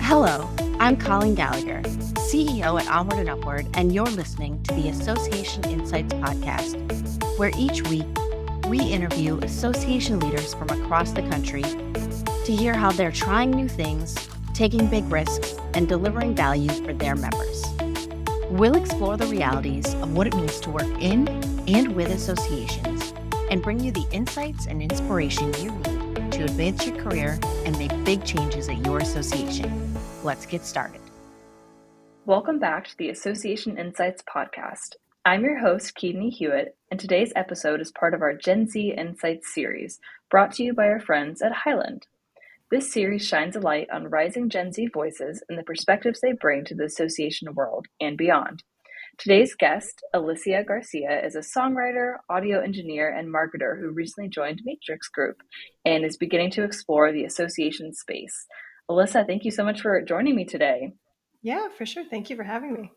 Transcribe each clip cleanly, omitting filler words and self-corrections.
Hello, I'm Colleen Gallagher, CEO at Onward and Upward, and you're listening to the Association Insights podcast, where each week we interview association leaders from across the country to hear how they're trying new things, taking big risks, and delivering value for their members. We'll explore the realities of what it means to work in and with associations and bring you the insights and inspiration you need to advance your career and make big changes at your association. Let's get started. Welcome back to the Association Insights podcast. I'm your host, Keatoney Hewitt, and today's episode is part of our Gen Z Insights series, brought to you by our friends at Highland. This series shines a light on rising Gen Z voices and the perspectives they bring to the association world and beyond. Today's guest, Alyssa Garcia, is a songwriter, audio engineer, and marketer who recently joined Matrix Group and is beginning to explore the association space. Alyssa, thank you so much for joining me today. Yeah, for sure. Thank you for having me.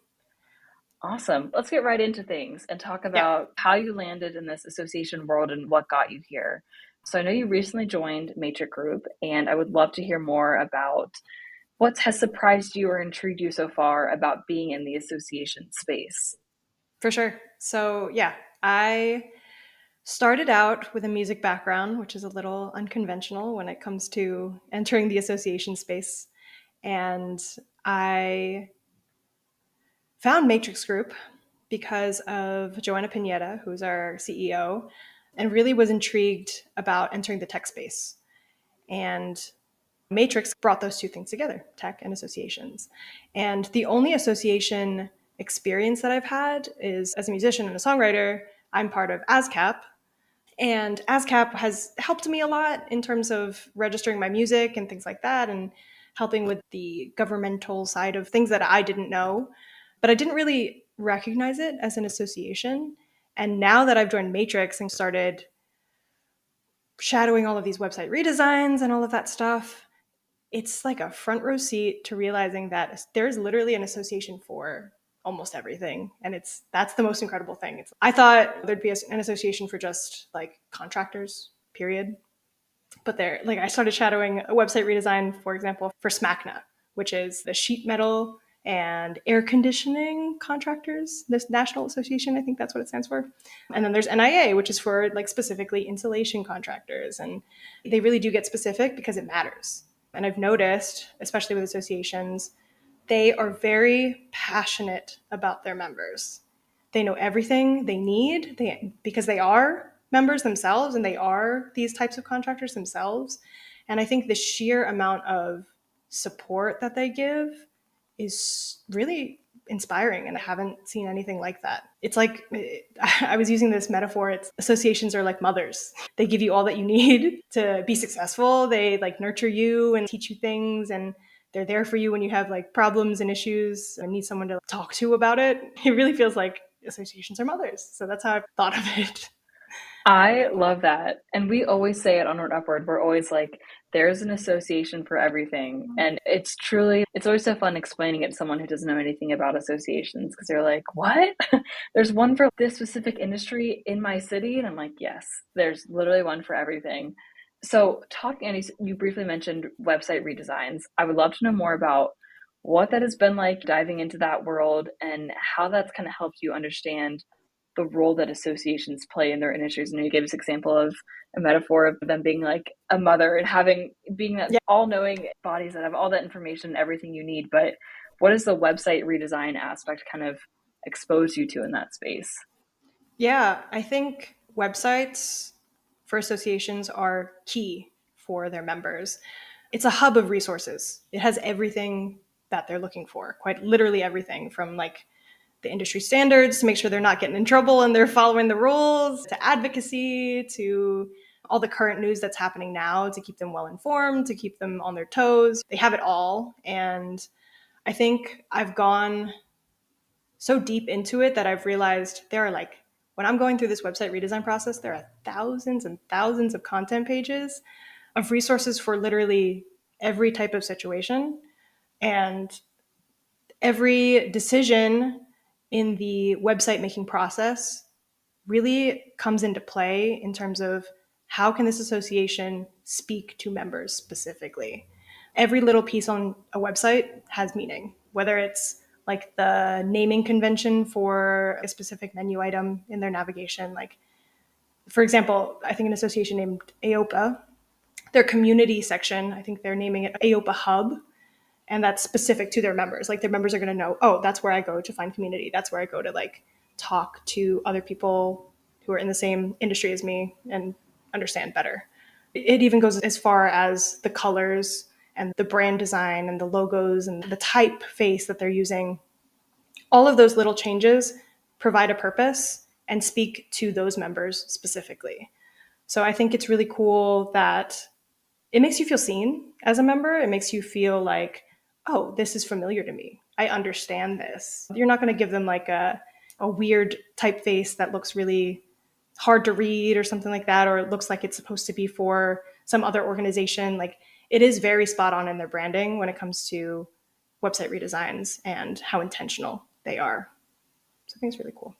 Awesome. Let's get right into things and talk about how you landed in this association world and what got you here. So I know you recently joined Matrix Group, and I would love to hear more about what has surprised you or intrigued you so far about being in the association space. For sure. So I started out with a music background, which is a little unconventional when it comes to entering the association space. And I found Matrix Group because of Joanna Pineda, who's our CEO, and really was intrigued about entering the tech space. And Matrix brought those two things together, tech and associations. And the only association experience that I've had is as a musician and a songwriter. I'm part of ASCAP. And ASCAP has helped me a lot in terms of registering my music and things like that, and helping with the governmental side of things that I didn't know. But I didn't really recognize it as an association. And now that I've joined Matrix and started shadowing all of these website redesigns and all of that stuff, it's like a front row seat to realizing that there's literally an association for almost everything. And that's the most incredible thing. I thought there'd be an association for just like contractors, period. But I started shadowing a website redesign, for example, for SMACNA, which is the sheet metal and air conditioning contractors, this national association, I think that's what it stands for. And then there's NIA, which is for like specifically insulation contractors. And they really do get specific because it matters. And I've noticed, especially with associations, they are very passionate about their members. They know everything they need because they are members themselves and they are these types of contractors themselves. And I think the sheer amount of support that they give is really inspiring, and I haven't seen anything like that. It's like, I was using this metaphor, associations are like mothers. They give you all that you need to be successful. They like nurture you and teach you things, and they're there for you when you have like problems and issues and need someone to talk to about it. It really feels like associations are mothers. So that's how I've thought of it. I love that. And we always say at Onward Upward, we're always like, there's an association for everything. And it's always so fun explaining it to someone who doesn't know anything about associations, because they're like, what? There's one for this specific industry in my city? And I'm like, yes, there's literally one for everything. So Andy, you briefly mentioned website redesigns. I would love to know more about what that has been like diving into that world and how that's kind of helped you understand the role that associations play in their industries. And you gave this example of a metaphor of them being like a mother and being that all-knowing bodies that have all that information, everything you need. But what does the website redesign aspect kind of expose you to in that space? Yeah, I think websites for associations are key for their members. It's a hub of resources. It has everything that they're looking for, quite literally everything, from like the industry standards to make sure they're not getting in trouble and they're following the rules, to advocacy, to all the current news that's happening now to keep them well informed, to keep them on their toes. They have it all. And I think I've gone so deep into it that I've realized there are like, when I'm going through this website redesign process, there are thousands and thousands of content pages of resources for literally every type of situation. And every decision in the website making process really comes into play in terms of how can this association speak to members specifically. Every little piece on a website has meaning, whether it's like the naming convention for a specific menu item in their navigation. Like, for example, I think an association named AOPA, their community section, I think they're naming it AOPA Hub, and that's specific to their members. Like, their members are going to know, oh, that's where I go to find community. That's where I go to like talk to other people who are in the same industry as me and understand better. It even goes as far as the colors and the brand design and the logos and the typeface that they're using. All of those little changes provide a purpose and speak to those members specifically. So I think it's really cool that it makes you feel seen as a member. It makes you feel like, oh, this is familiar to me. I understand this. You're not going to give them like a weird typeface that looks really hard to read or something like that, or it looks like it's supposed to be for some other organization. Like, it is very spot on in their branding when it comes to website redesigns and how intentional they are. So I think it's really cool.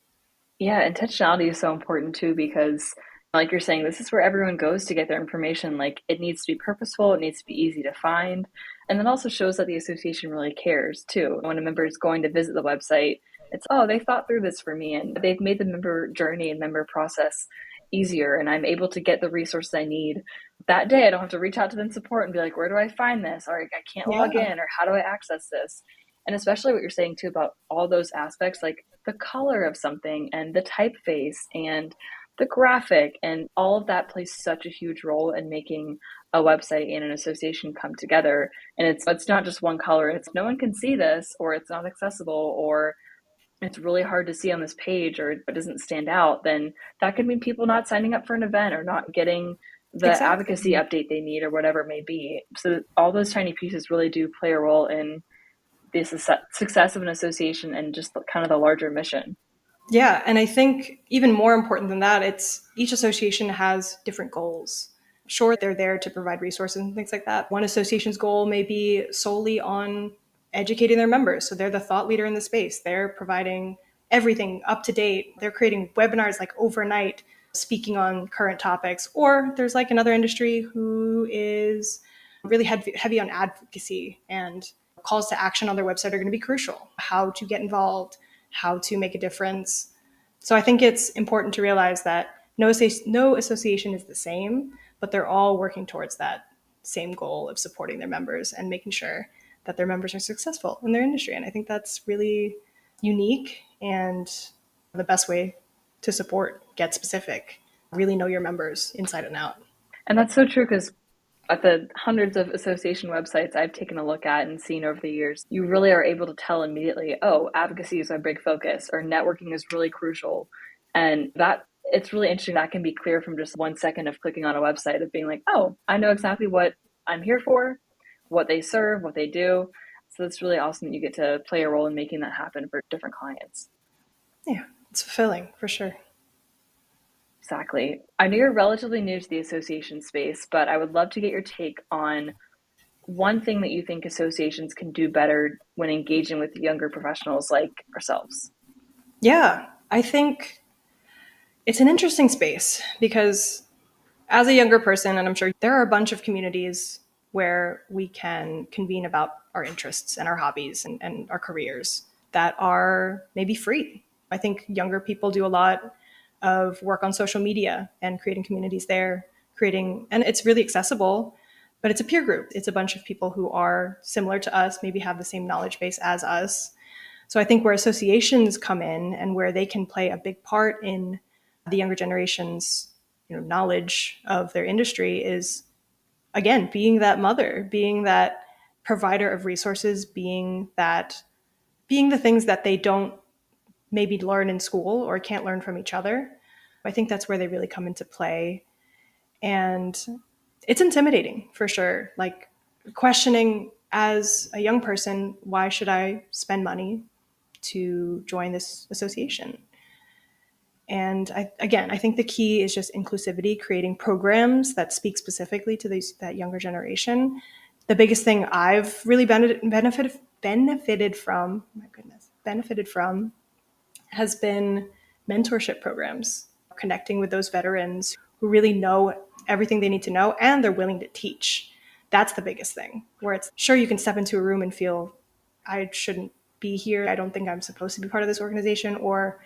Yeah, intentionality is so important too, because like you're saying, this is where everyone goes to get their information. Like, it needs to be purposeful, it needs to be easy to find. And that also shows that the association really cares too. When a member is going to visit the website, it's, oh, they thought through this for me and they've made the member journey and member process easier, and I'm able to get the resources I need that day. I don't have to reach out to them support and be like, where do I find this? Or I can't log in, or how do I access this? And especially what you're saying too about all those aspects, like the color of something and the typeface and the graphic, and all of that plays such a huge role in making a website and an association come together. And it's not just one color. It's, no one can see this, or it's not accessible, or it's really hard to see on this page, or it doesn't stand out. Then that could mean people not signing up for an event or not getting the advocacy update they need, or whatever it may be. So all those tiny pieces really do play a role in the success of an association and just kind of the larger mission. Yeah, and I think even more important than that, it's each association has different goals. Sure, they're there to provide resources and things like that. One association's goal may be solely on educating their members. So they're the thought leader in the space. They're providing everything up to date. They're creating webinars like overnight, speaking on current topics. Or there's like another industry who is really heavy on advocacy, and calls to action on their website are going to be crucial. How to get involved, how to make a difference. So I think it's important to realize that no association is the same, but they're all working towards that same goal of supporting their members and making sure that their members are successful in their industry. And I think that's really unique and the best way to support, get specific, really know your members inside and out. And that's so true, because at the hundreds of association websites I've taken a look at and seen over the years, you really are able to tell immediately, oh, advocacy is a big focus, or networking is really crucial. And that, it's really interesting. That can be clear from just 1 second of clicking on a website, of being like, oh, I know exactly what I'm here for, what they serve, what they do. So it's really awesome that you get to play a role in making that happen for different clients. Yeah, it's fulfilling for sure. Exactly. I know you're relatively new to the association space, but I would love to get your take on one thing that you think associations can do better when engaging with younger professionals like ourselves. Yeah, I think it's an interesting space because as a younger person, and I'm sure there are a bunch of communities where we can convene about our interests and our hobbies and our careers that are maybe free. I think younger people do a lot of work on social media and creating communities there, and it's really accessible, but it's a peer group. It's a bunch of people who are similar to us, maybe have the same knowledge base as us. So I think where associations come in and where they can play a big part in the younger generation's knowledge of their industry is, again, being that mother, being that provider of resources, being the things that they don't maybe learn in school or can't learn from each other. I think that's where they really come into play. And it's intimidating for sure. Like, questioning as a young person, why should I spend money to join this association? And I think the key is just inclusivity, creating programs that speak specifically to that younger generation. The biggest thing I've really benefited from has been mentorship programs, connecting with those veterans who really know everything they need to know and they're willing to teach. That's the biggest thing, where it's sure you can step into a room and feel I shouldn't be here. I don't think I'm supposed to be part of this organization, or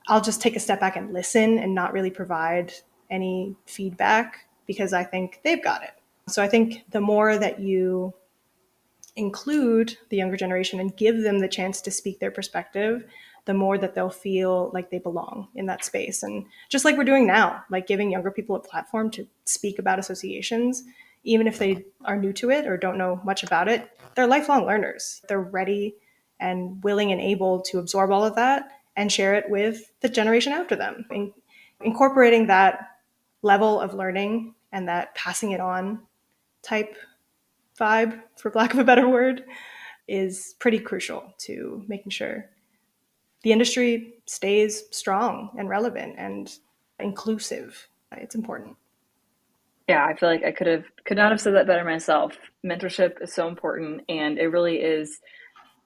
I'll just take a step back and listen and not really provide any feedback because I think they've got it. So I think the more that you include the younger generation and give them the chance to speak their perspective, the more that they'll feel like they belong in that space. And just like we're doing now, like giving younger people a platform to speak about associations, even if they are new to it or don't know much about it, they're lifelong learners. They're ready and willing and able to absorb all of that and share it with the generation after them. Incorporating that level of learning and that passing it on type vibe, for lack of a better word, is pretty crucial to making sure the industry stays strong and relevant and inclusive. It's important. Yeah, I feel like I could not have said that better myself. Mentorship is so important, and it really is.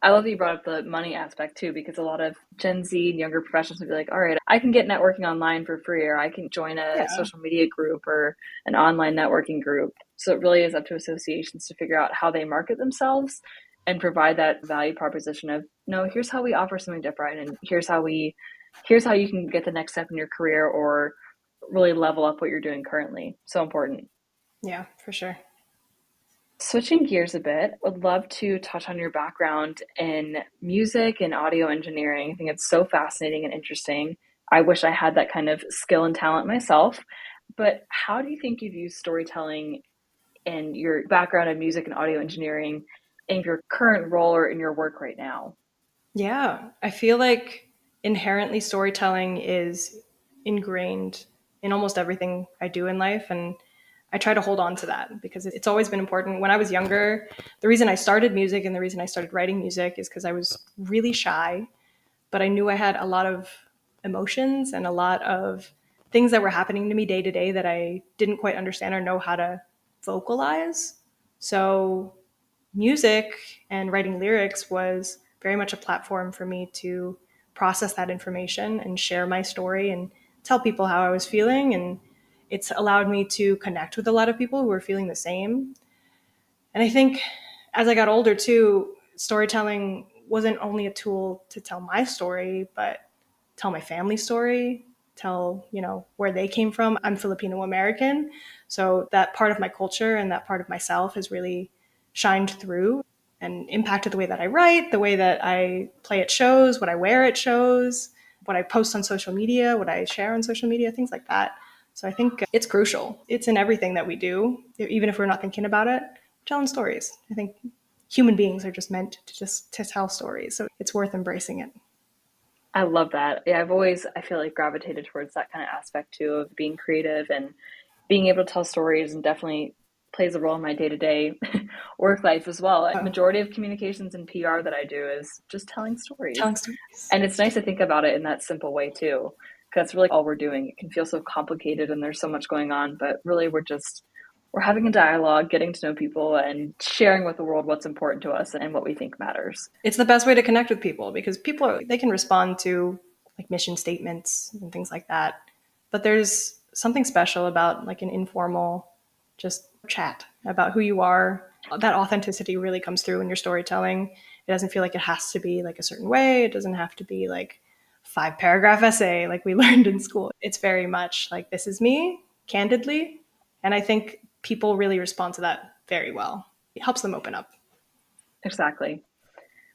I love that you brought up the money aspect too, because a lot of Gen Z and younger professionals would be like, all right, I can get networking online for free, or I can join a social media group or an online networking group. So it really is up to associations to figure out how they market themselves and provide that value proposition of, no, here's how we offer something different, and here's how you can get the next step in your career or really level up what you're doing currently. So important. Yeah, for sure. Switching gears a bit, would love to touch on your background in music and audio engineering. I think it's so fascinating and interesting. I wish I had that kind of skill and talent myself. But how do you think you've used storytelling and your background in music and audio engineering in your current role or in your work right now? Yeah, I feel like inherently storytelling is ingrained in almost everything I do in life. And I try to hold on to that because it's always been important. When I was younger, the reason I started music and the reason I started writing music is because I was really shy, but I knew I had a lot of emotions and a lot of things that were happening to me day to day that I didn't quite understand or know how to vocalize. So music and writing lyrics was very much a platform for me to process that information and share my story and tell people how I was feeling. And it's allowed me to connect with a lot of people who were feeling the same. And I think as I got older too, storytelling wasn't only a tool to tell my story, but tell my family story, tell, where they came from. I'm Filipino American. So that part of my culture and that part of myself has really shined through and impacted the way that I write, the way that I play at shows, what I wear at shows, what I post on social media, what I share on social media, things like that. So I think it's crucial. It's in everything that we do, even if we're not thinking about it, telling stories. I think human beings are just meant to tell stories. So it's worth embracing it. I love that. Yeah, I feel like gravitated towards that kind of aspect too of being creative and being able to tell stories, and definitely plays a role in my day-to-day work life as well. Oh. Majority of communications and PR that I do is just telling stories. Telling stories. And it's nice to think about it in that simple way too, because that's really all we're doing. It can feel so complicated and there's so much going on, but really we're having a dialogue, getting to know people and sharing with the world what's important to us and what we think matters. It's the best way to connect with people because they can respond to like mission statements and things like that. But there's something special about like an informal just chat about who you are. That authenticity really comes through in your storytelling. It doesn't feel like it has to be like a certain way. It doesn't have to be like 5-paragraph essay like we learned in school. It's very much like, this is me, candidly. And I think people really respond to that very well. It helps them open up. Exactly.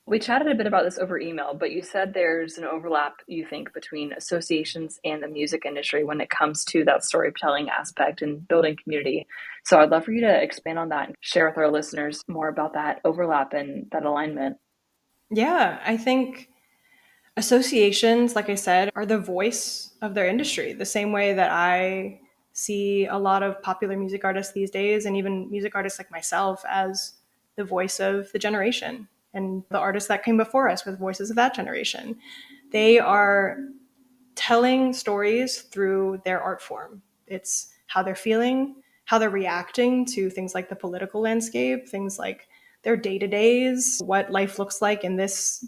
We chatted a bit about this over email, but you said there's an overlap, you think, between associations and the music industry when it comes to that storytelling aspect and building community. So I'd love for you to expand on that and share with our listeners more about that overlap and that alignment. Yeah, I think associations, like I said, are the voice of their industry, the same way that I see a lot of popular music artists these days, and even music artists like myself, as the voice of the generation and the artists that came before us with voices of that generation. They are telling stories through their art form. It's how they're feeling, how they're reacting to things like the political landscape, things like their day-to-days, what life looks like in this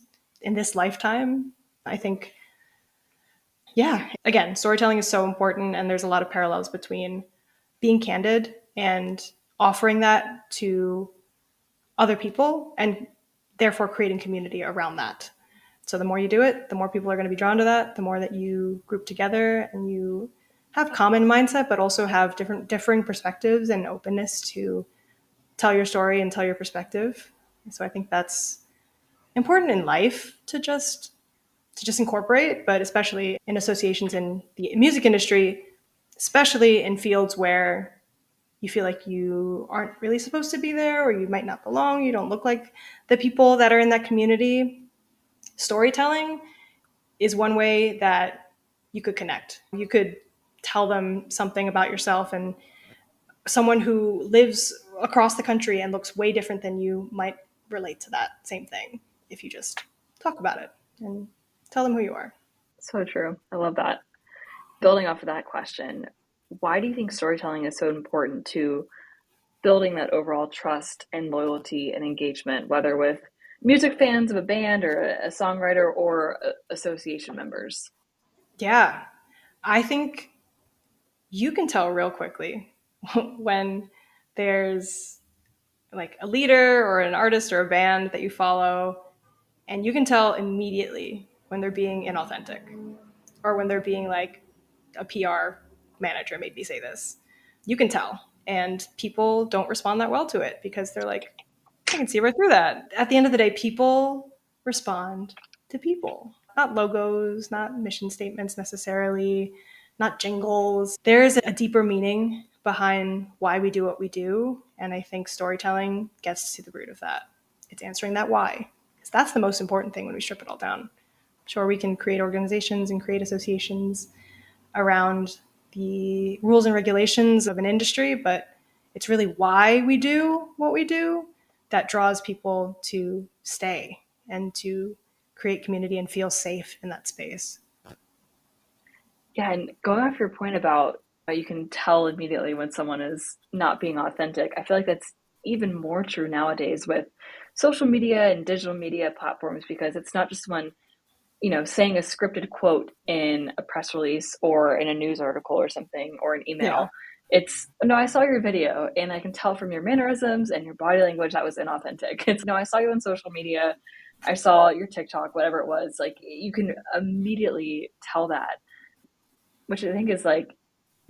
lifetime. I think, yeah, again, storytelling is so important, and there's a lot of parallels between being candid and offering that to other people and therefore creating community around that. So the more you do it, the more people are going to be drawn to that, the more that you group together and you have common mindset, but also have differing perspectives and openness to tell your story and tell your perspective. So I think that's important in life to just incorporate, but especially in associations in the music industry, especially in fields where you feel like you aren't really supposed to be there or you might not belong, you don't look like the people that are in that community. Storytelling is one way that you could connect. You could tell them something about yourself, and someone who lives across the country and looks way different than you might relate to that same thing if you just talk about it and tell them who you are. So true. I love that. Building off of that question, why do you think storytelling is so important to building that overall trust and loyalty and engagement, whether with music fans of a band or a songwriter or association members? Yeah, I think you can tell real quickly when there's like a leader or an artist or a band that you follow, and you can tell immediately when they're being inauthentic or when they're being like a PR manager made me say this. You can tell. And people don't respond that well to it because they're like, I can see right through that. At the end of the day, people respond to people, not logos, not mission statements necessarily, not jingles. There's a deeper meaning behind why we do what we do. And I think storytelling gets to the root of that. It's answering that why, because that's the most important thing when we strip it all down. Sure, we can create organizations and create associations around the rules and regulations of an industry, but it's really why we do what we do that draws people to stay and to create community and feel safe in that space. Yeah, and going off your point about you can tell immediately when someone is not being authentic, I feel like that's even more true nowadays with social media and digital media platforms because it's not just someone, saying a scripted quote in a press release or in a news article or something or an email. Yeah. It's, no, I saw your video and I can tell from your mannerisms and your body language that was inauthentic. It's, no, I saw you on social media. I saw your TikTok, whatever it was. Like you can immediately tell that, which I think is like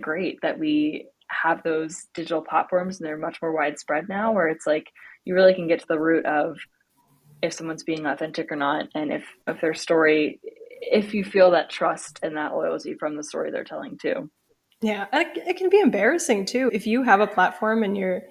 great that we have those digital platforms and they're much more widespread now where it's like you really can get to the root of if someone's being authentic or not, and if their story, if you feel that trust and that loyalty from the story they're telling too. Yeah, and it can be embarrassing too if you have a platform and you're,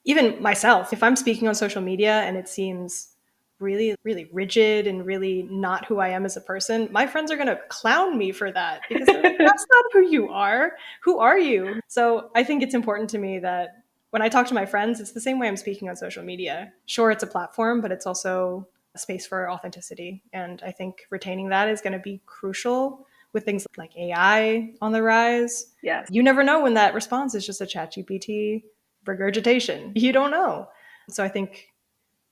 even myself, if I'm speaking on social media and it seems really, really rigid and really not who I am as a person, my friends are going to clown me for that because they're like, that's not who you are. Who are you? So I think it's important to me that when I talk to my friends, it's the same way I'm speaking on social media. Sure, it's a platform, but it's also a space for authenticity. And I think retaining that is going to be crucial with things like AI on the rise. Yes. You never know when that response is just a ChatGPT regurgitation. You don't know. So I think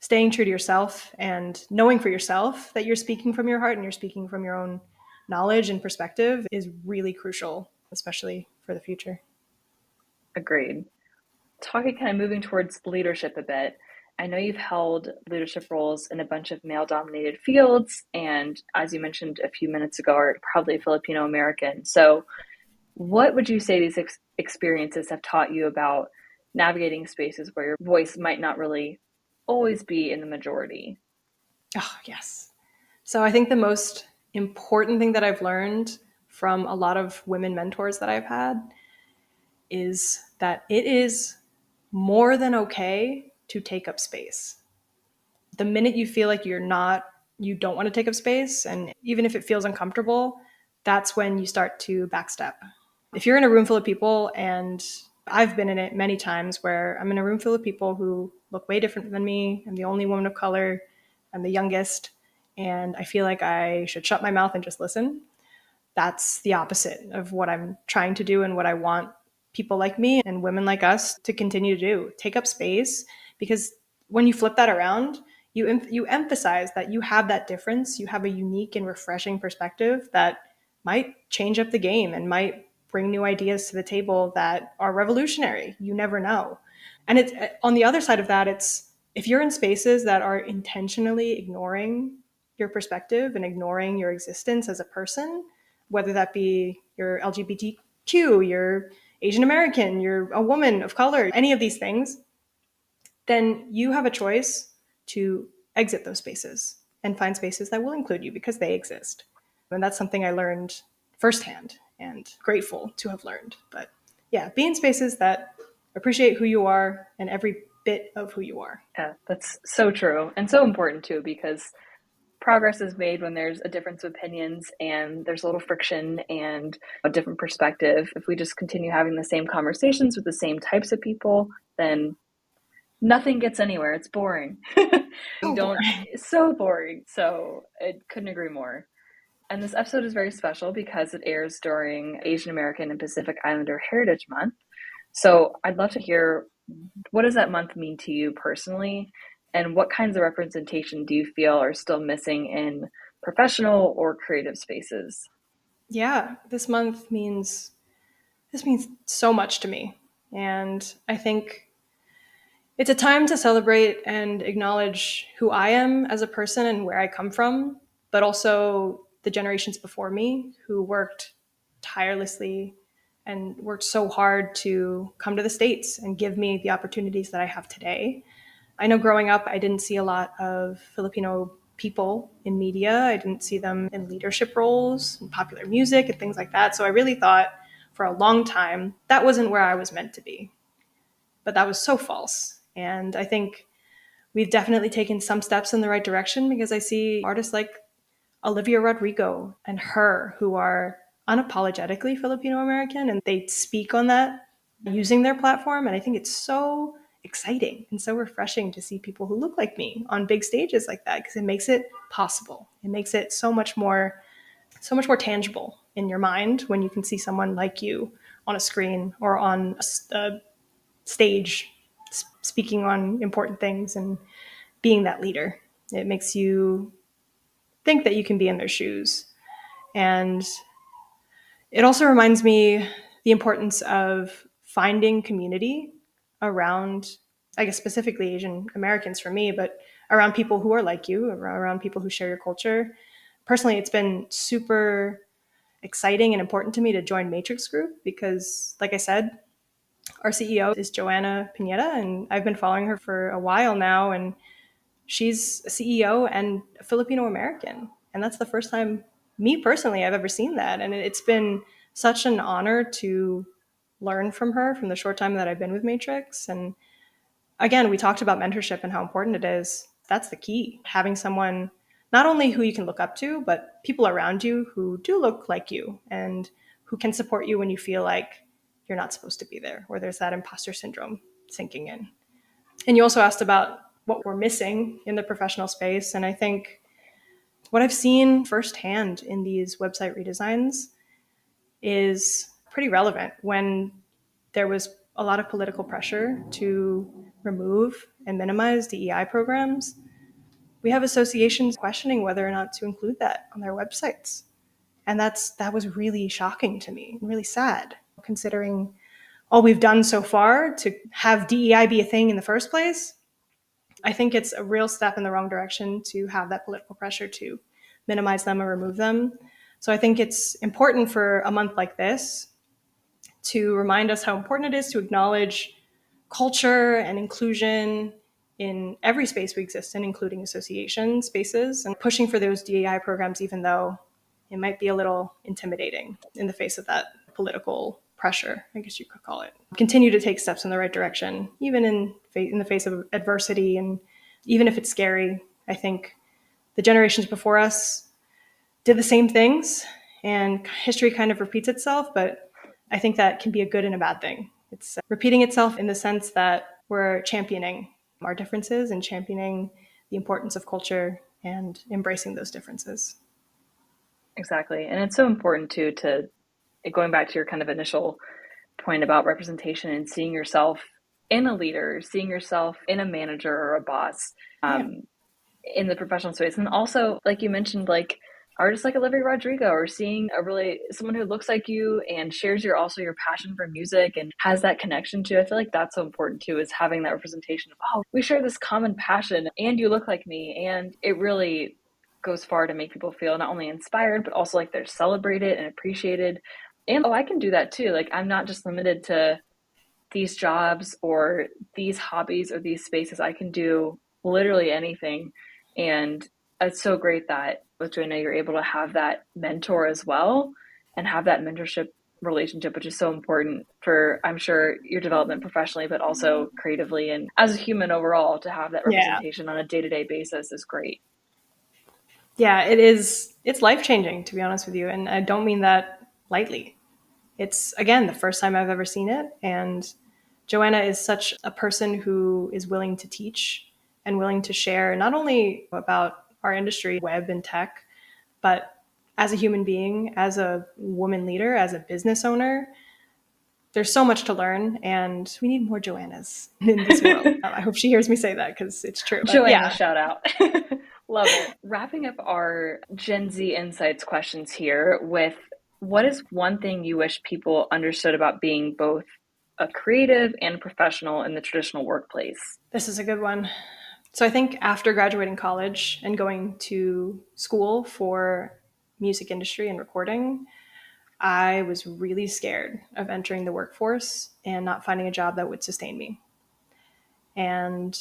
staying true to yourself and knowing for yourself that you're speaking from your heart and you're speaking from your own knowledge and perspective is really crucial, especially for the future. Agreed. Talking kind of moving towards leadership a bit. I know you've held leadership roles in a bunch of male dominated fields, and as you mentioned a few minutes ago, are probably Filipino American. So, what would you say these experiences have taught you about navigating spaces where your voice might not really always be in the majority? Oh, yes. So I think the most important thing that I've learned from a lot of women mentors that I've had is that it is more than okay to take up space. The minute you feel like you don't want to take up space, and even if it feels uncomfortable, that's when you start to backstep. If you're in a room full of people, and I've been in it many times where I'm in a room full of people who look way different than me, I'm the only woman of color, I'm the youngest, and I feel like I should shut my mouth and just listen. That's the opposite of what I'm trying to do and what I want people like me and women like us to continue to do. Take up space, because when you flip that around, you emphasize that you have that difference, you have a unique and refreshing perspective that might change up the game and might bring new ideas to the table that are revolutionary. You never know. And it's on the other side of that, it's if you're in spaces that are intentionally ignoring your perspective and ignoring your existence as a person, whether that be you're LGBTQ, you're Asian American, you're a woman of color, any of these things, then you have a choice to exit those spaces and find spaces that will include you because they exist. And that's something I learned firsthand and grateful to have learned. But yeah, be in spaces that appreciate who you are and every bit of who you are. Yeah, that's so true and so important too, because progress is made when there's a difference of opinions and there's a little friction and a different perspective. If we just continue having the same conversations with the same types of people, then nothing gets anywhere. It's boring. We don't, it's so boring. So I couldn't agree more. And this episode is very special because it airs during Asian American and Pacific Islander Heritage Month. So I'd love to hear, what does that month mean to you personally? And what kinds of representation do you feel are still missing in professional or creative spaces? Yeah, this means so much to me. And I think it's a time to celebrate and acknowledge who I am as a person and where I come from, but also the generations before me who worked tirelessly and worked so hard to come to the States and give me the opportunities that I have today. I know growing up, I didn't see a lot of Filipino people in media. I didn't see them in leadership roles, in popular music, and things like that. So I really thought for a long time that wasn't where I was meant to be. But that was so false. And I think we've definitely taken some steps in the right direction because I see artists like Olivia Rodrigo and her who are unapologetically Filipino American, and they speak on that using their platform. And I think it's so exciting and so refreshing to see people who look like me on big stages like that because it makes it possible. It makes it so much more tangible in your mind when you can see someone like you on a screen or on a stage speaking on important things and being that leader. It makes you think that you can be in their shoes. And it also reminds me the importance of finding community around, I guess, specifically Asian Americans for me, but around people who are like you, around people who share your culture. Personally, it's been super exciting and important to me to join Matrix Group because, like I said, our CEO is Joanna Pineda, and I've been following her for a while now. And she's a CEO and a Filipino American. And that's the first time, me personally, I've ever seen that. And it's been such an honor to learn from her from the short time that I've been with Matrix. And again, we talked about mentorship and how important it is. That's the key. Having someone not only who you can look up to, but people around you who do look like you and who can support you when you feel like you're not supposed to be there, or there's that imposter syndrome sinking in. And you also asked about what we're missing in the professional space. And I think what I've seen firsthand in these website redesigns is pretty relevant. When there was a lot of political pressure to remove and minimize DEI programs, we have associations questioning whether or not to include that on their websites. And that was really shocking to me, really sad, considering all we've done so far to have DEI be a thing in the first place. I think it's a real step in the wrong direction to have that political pressure to minimize them or remove them. So I think it's important for a month like this to remind us how important it is to acknowledge culture and inclusion in every space we exist in, including association spaces, and pushing for those DEI programs, even though it might be a little intimidating in the face of that political pressure, I guess you could call it. Continue to take steps in the right direction, even in the face of adversity. And even if it's scary, I think the generations before us did the same things, and history kind of repeats itself, but I think that can be a good and a bad thing. It's repeating itself in the sense that we're championing our differences and championing the importance of culture and embracing those differences. Exactly. And it's so important too, to going back to your kind of initial point about representation and seeing yourself in a leader, seeing yourself in a manager or a boss in the professional space. And also, like you mentioned, like artists like Olivia Rodrigo, or seeing someone who looks like you and shares your passion for music and has that connection to. I feel like that's so important too, is having that representation of, oh, we share this common passion and you look like me. And it really goes far to make people feel not only inspired, but also like they're celebrated and appreciated. And oh, I can do that too. Like, I'm not just limited to these jobs or these hobbies or these spaces. I can do literally anything. And it's so great that with Joanna, you're able to have that mentor as well and have that mentorship relationship, which is so important for, I'm sure, your development professionally, but also creatively and as a human overall. To have that representation on a day-to-day basis is great. Yeah, it is. It's life-changing, to be honest with you. And I don't mean that lightly. It's, again, the first time I've ever seen it. And Joanna is such a person who is willing to teach and willing to share not only about our industry, web and tech, but as a human being, as a woman leader, as a business owner. There's so much to learn, and we need more Joannas in this world. I hope she hears me say that, because it's true. But Joanna, yeah. shout out. Love it. Wrapping up our Gen Z Insights questions here with, what is one thing you wish people understood about being both a creative and professional in the traditional workplace? This is a good one. So I think after graduating college and going to school for music industry and recording, I was really scared of entering the workforce and not finding a job that would sustain me. And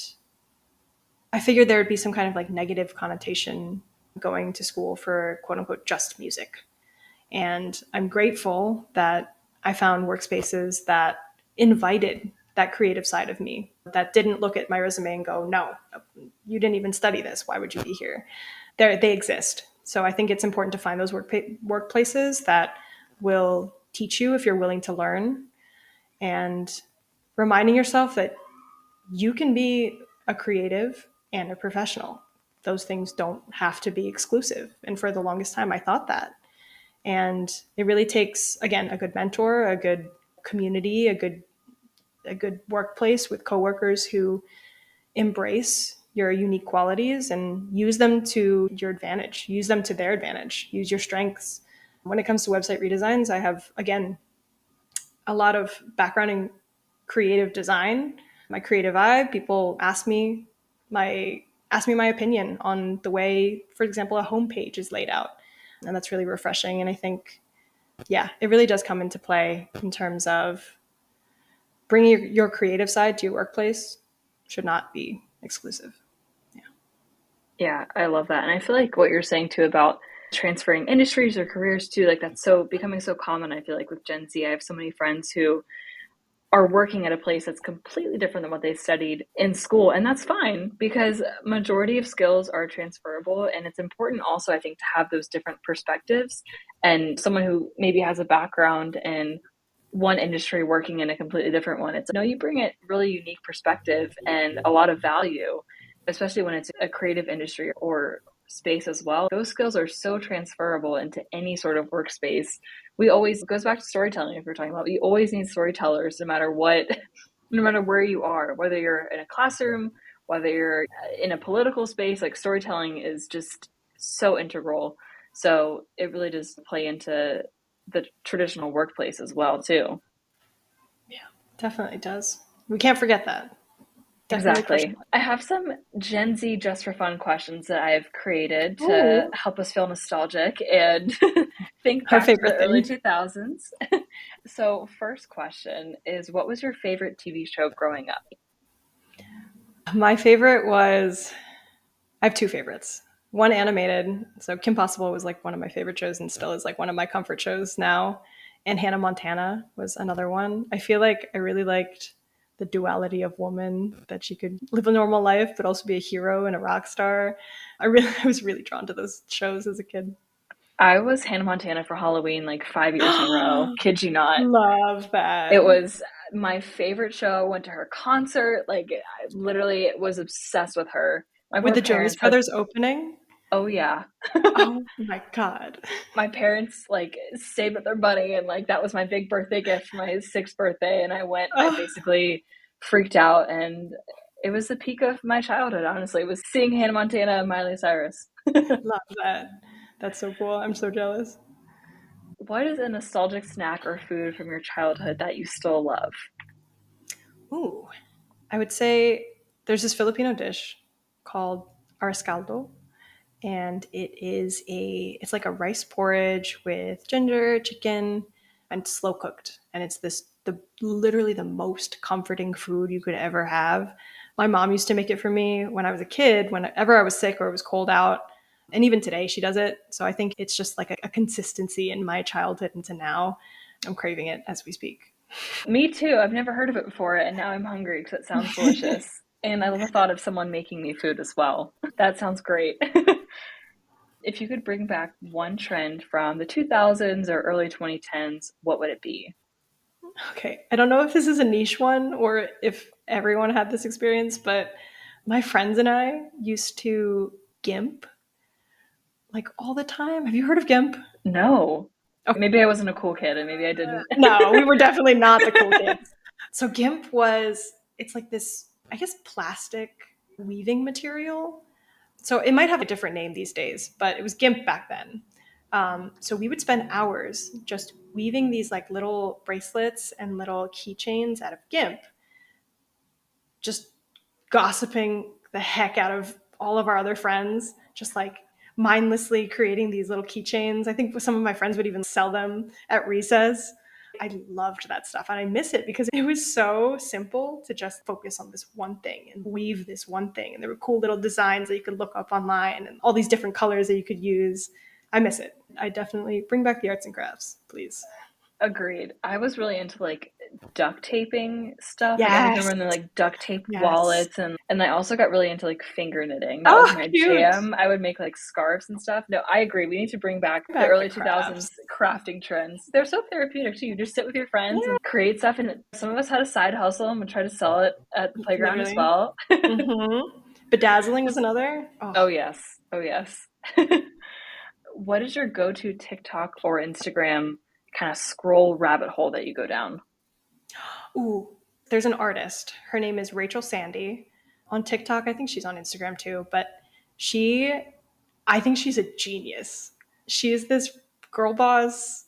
I figured there would be some kind of like negative connotation going to school for quote unquote just music. And I'm grateful that I found workspaces that invited that creative side of me, that didn't look at my resume and go, no, you didn't even study this. Why would you be here? They exist. So I think it's important to find those workplaces that will teach you if you're willing to learn, and reminding yourself that you can be a creative and a professional. Those things don't have to be exclusive. And for the longest time, I thought that. And it really takes, again, a good mentor, a good community, a good workplace with coworkers who embrace your unique qualities and use them to your advantage, use them to their advantage, use your strengths. When it comes to website redesigns, I have, again, a lot of background in creative design, my creative eye. People ask me my opinion on the way, for example, a homepage is laid out. And that's really refreshing. And I think, yeah, it really does come into play in terms of bringing your creative side to your workplace should not be exclusive. Yeah, I love that. And I feel like what you're saying too about transferring industries or careers too, like that's so becoming so common. I feel like with Gen Z, I have so many friends who are working at a place that's completely different than what they studied in school. And that's fine, because majority of skills are transferable. And it's important also, I think, to have those different perspectives. And someone who maybe has a background in one industry working in a completely different one, it's, no, you bring a really unique perspective and a lot of value, especially when it's a creative industry or space as well. Those skills are so transferable into any sort of workspace. We always, it goes back to storytelling. If we're talking about, we always need storytellers, no matter what, no matter where you are, whether you're in a classroom, whether you're in a political space, like storytelling is just so integral. So it really does play into the traditional workplace as well too. Yeah, definitely does. We can't forget that. Exactly. I have some Gen Z just for fun questions that I've created to help us feel nostalgic and think back to the early 2000s. So first question is, what was your favorite TV show growing up? My favorite was, I have two favorites. One animated, so Kim Possible was like one of my favorite shows and still is like one of my comfort shows now. And Hannah Montana was another one. I feel like I really liked the duality of woman, that she could live a normal life but also be a hero and a rock star. I was really drawn to those shows as a kid. I was Hannah Montana for Halloween like 5 years in a row. Kid you not. Love that. It was my favorite show. I went to her concert. Like, I literally was obsessed with her. With the Jonas Brothers opening? Oh yeah. Oh my God. My parents like saved up their money, and like that was my big birthday gift for my 6th birthday. And I went, I basically freaked out, and it was the peak of my childhood, honestly. It was seeing Hannah Montana and Miley Cyrus. Love that. That's so cool. I'm so jealous. What is a nostalgic snack or food from your childhood that you still love? Ooh, I would say there's this Filipino dish called arroz caldo, and it's like a rice porridge with ginger, chicken, and slow cooked. And it's literally the most comforting food you could ever have. My mom used to make it for me when I was a kid, whenever I was sick or it was cold out. And even today she does it. So I think it's just like a consistency in my childhood into now. I'm craving it as we speak. Me too. I've never heard of it before, and now I'm hungry because it sounds delicious. And I love the thought of someone making me food as well. That sounds great. If you could bring back one trend from the 2000s or early 2010s, what would it be? Okay, I don't know if this is a niche one or if everyone had this experience, but my friends and I used to GIMP like all the time. Have you heard of GIMP? No. Okay. Maybe I wasn't a cool kid and maybe I didn't. No, we were definitely not the cool kids. So GIMP it's like this, I guess, plastic weaving material. So it might have a different name these days, but it was GIMP back then. So we would spend hours just weaving these like little bracelets and little keychains out of GIMP, just gossiping the heck out of all of our other friends, just like mindlessly creating these little keychains. I think some of my friends would even sell them at recess. I loved that stuff and I miss it because it was so simple to just focus on this one thing and weave this one thing. And there were cool little designs that you could look up online and all these different colors that you could use. I miss it. I definitely bring back the arts and crafts, please. Agreed. I was really into like duct taping stuff. Yes. Like, I remember the like duct tape wallets and I also got really into like finger knitting. That Oh, was my cute. jam. I would make like scarves and stuff. No, I agree. We need to bring back the early 2000s crafting trends. They're so therapeutic too. You just sit with your friends and create stuff. And some of us had a side hustle and would try to sell it at the playground as well. Mm-hmm. Bedazzling was another. Oh yes. Oh yes. What is your go-to TikTok or Instagram kind of scroll rabbit hole that you go down? Ooh, there's an artist. Her name is Rachel Sandy. On TikTok, I think she's on Instagram too, but I think she's a genius. She is this girl boss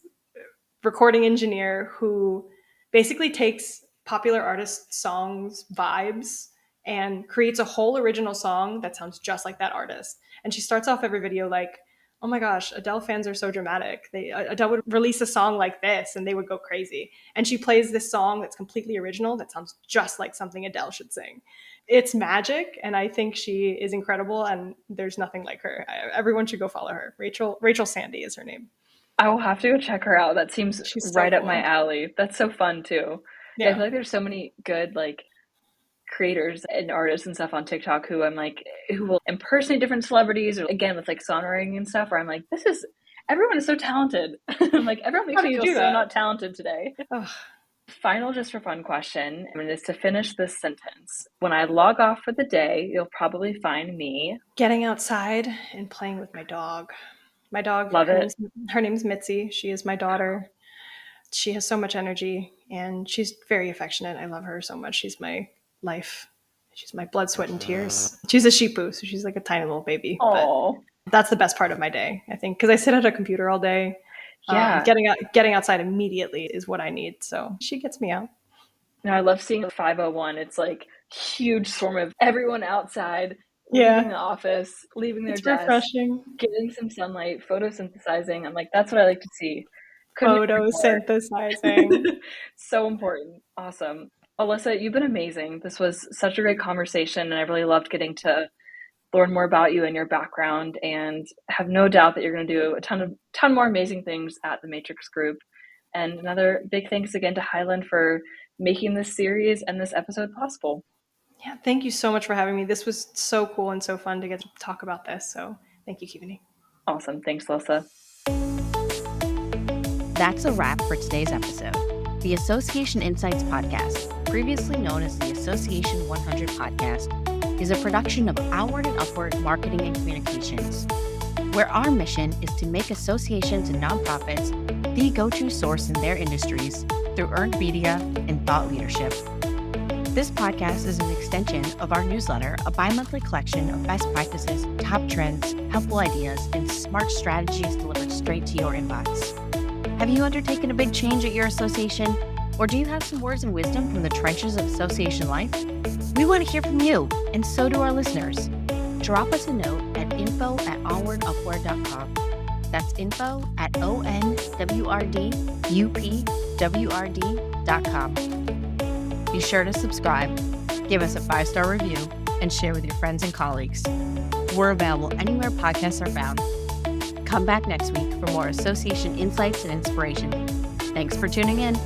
recording engineer who basically takes popular artist songs vibes and creates a whole original song that sounds just like that artist. And she starts off every video like, oh my gosh, Adele fans are so dramatic. Adele would release a song like this and they would go crazy. And she plays this song that's completely original that sounds just like something Adele should sing. It's magic, and I think she is incredible, and there's nothing like her. Everyone should go follow her. Rachel Sandy is her name. I will have to go check her out. That seems right up my alley. That's so fun too. Yeah. I feel like there's so many good like creators and artists and stuff on TikTok who will impersonate different celebrities, or again with like songwriting and stuff, where I'm like, everyone is so talented. I'm like, everyone makes me feel so not talented today. Final just for fun question, and it's to finish this sentence. When I log off for the day, you'll probably find me getting outside and playing with my dog. My dog, love it. Her name's Mitzi. She is my daughter. She has so much energy and she's very affectionate. I love her so much. She's my life. She's my blood, sweat, and tears. She's a Shih Tzu, so she's like a tiny little baby. Aww. But that's the best part of my day, I think, because I sit at a computer all day. Yeah, getting outside immediately is what I need. So she gets me out. No, I love seeing the 501. It's like huge swarm of everyone outside, leaving the office, leaving their desk, refreshing, getting some sunlight, photosynthesizing. I'm like, that's what I like to see. Photosynthesizing. So important. Awesome. Alyssa, you've been amazing. This was such a great conversation, and I really loved getting to learn more about you and your background, and have no doubt that you're going to do a ton more amazing things at the Matrix Group. And another big thanks again to Highland for making this series and this episode possible. Yeah, thank you so much for having me. This was so cool and so fun to get to talk about this. So thank you, Kivani. Awesome. Thanks, Alyssa. That's a wrap for today's episode. The Association Insights Podcast, previously known as the Association 100 Podcast, is a production of Onward and Upward Marketing and Communications, where our mission is to make associations and nonprofits the go-to source in their industries through earned media and thought leadership. This podcast is an extension of our newsletter, a bi-monthly collection of best practices, top trends, helpful ideas, and smart strategies delivered straight to your inbox. Have you undertaken a big change at your association? Or do you have some words of wisdom from the trenches of association life? We want to hear from you, and so do our listeners. Drop us a note at info@onwardupward.com. That's info@onwrdupwrd.com. Be sure to subscribe, give us a 5-star review, and share with your friends and colleagues. We're available anywhere podcasts are found. Come back next week for more association insights and inspiration. Thanks for tuning in.